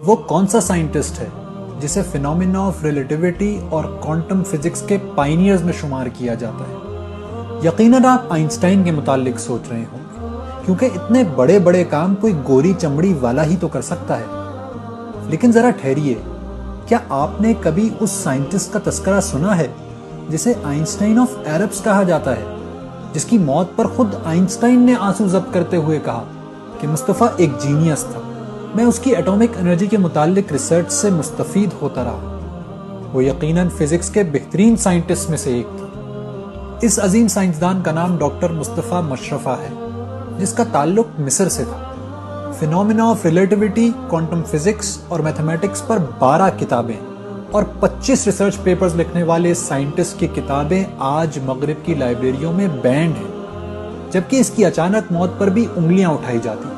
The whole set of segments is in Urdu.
وہ کون سا سائنٹسٹ ہے جسے فینومینا آف ریلیٹیوٹی اور کوانٹم فزکس کے پائنیئرز میں شمار کیا جاتا ہے؟ یقیناً آپ آئنسٹائن کے متعلق سوچ رہے ہوں گے، کیونکہ اتنے بڑے بڑے کام کوئی گوری چمڑی والا ہی تو کر سکتا ہے۔ لیکن ذرا ٹھہریے، کیا آپ نے کبھی اس سائنٹسٹ کا تذکرہ سنا ہے جسے آئنسٹائن آف ایربس کہا جاتا ہے، جس کی موت پر خود آئنسٹائن نے آنسو ضبط کرتے ہوئے کہا کہ مصطفیٰ ایک جینیس تھا، میں اس کی ایٹامک انرجی کے متعلق ریسرچ سے مستفید ہوتا رہا۔ وہ یقیناً فزکس کے بہترین سائنٹسٹ میں سے ایک تھی۔ اس عظیم سائنسدان کا نام ڈاکٹر مصطفیٰ مشرفہ ہے، جس کا تعلق مصر سے تھا۔ Phenomena of relativity, quantum physics اور میتھمیٹکس پر 12 کتابیں اور 25 ریسرچ پیپرز لکھنے والے سائنٹسٹ کی کتابیں آج مغرب کی لائبریریوں میں بینڈ ہیں، جبکہ اس کی اچانک موت پر بھی انگلیاں اٹھائی جاتی ہیں۔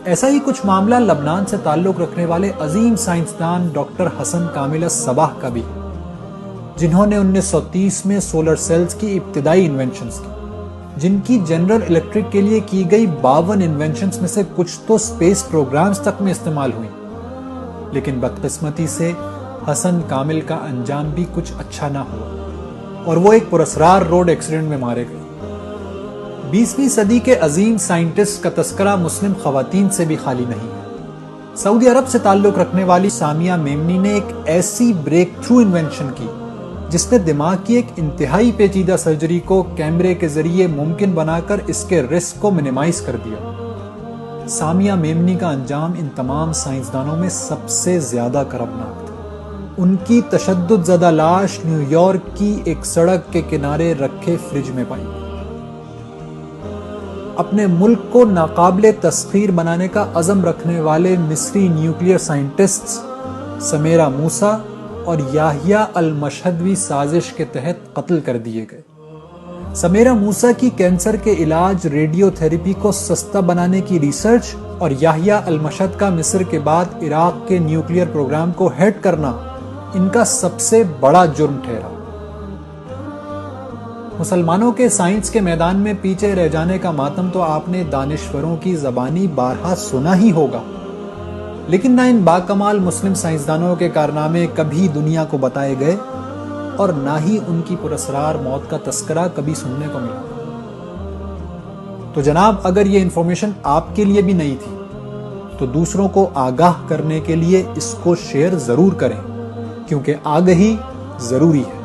ایسا ہی کچھ معاملہ لبنان سے تعلق رکھنے والے عظیم سائنسدان ڈاکٹر حسن کامل الصباح کا بھی، جنہوں نے 1930 میں سولر سیلز کی ابتدائی انوینشنز کی، جن کی جنرل الیکٹرک کے لیے کی گئی 52 انوینشنز میں سے کچھ تو سپیس پروگرامز تک میں استعمال ہوئیں۔ لیکن بدقسمتی سے حسن کامل کا انجام بھی کچھ اچھا نہ ہوا اور وہ ایک پراسرار روڈ ایکسیڈنٹ میں مارے گئے۔ 20ویں صدی کے عظیم سائنٹسٹ کا تذکرہ مسلم خواتین سے بھی خالی نہیں ہے۔ سعودی عرب سے تعلق رکھنے والی سامیہ میمنی نے ایک ایسی بریک تھرو انوینشن کی جس نے دماغ کی ایک انتہائی پیچیدہ سرجری کو کیمرے کے ذریعے ممکن بنا کر اس کے رسک کو منیمائز کر دیا۔ سامیہ میمنی کا انجام ان تمام سائنسدانوں میں سب سے زیادہ کربناک تھا۔ ان کی تشدد زدہ لاش نیو یارک کی ایک سڑک کے کنارے رکھے فریج میں پائی۔ اپنے ملک کو ناقابل تسخیر بنانے کا عزم رکھنے والے مصری نیوکلیئر سائنٹسٹس سمیرہ موسیٰ اور یحییٰ المشہدوی سازش کے تحت قتل کر دیے گئے۔ سمیرہ موسیٰ کی کینسر کے علاج ریڈیو تھیراپی کو سستا بنانے کی ریسرچ اور یحییٰ المشہد کا مصر کے بعد عراق کے نیوکلیئر پروگرام کو ہیڈ کرنا ان کا سب سے بڑا جرم ٹھہرا۔ مسلمانوں کے سائنس کے میدان میں پیچھے رہ جانے کا ماتم تو آپ نے دانشوروں کی زبانی بارہا سنا ہی ہوگا، لیکن نہ ان باکمال مسلم سائنسدانوں کے کارنامے کبھی دنیا کو بتائے گئے اور نہ ہی ان کی پراسرار موت کا تذکرہ کبھی سننے کو ملا۔ تو جناب، اگر یہ انفارمیشن آپ کے لیے بھی نئی تھی تو دوسروں کو آگاہ کرنے کے لیے اس کو شیئر ضرور کریں، کیونکہ آگہی ضروری ہے۔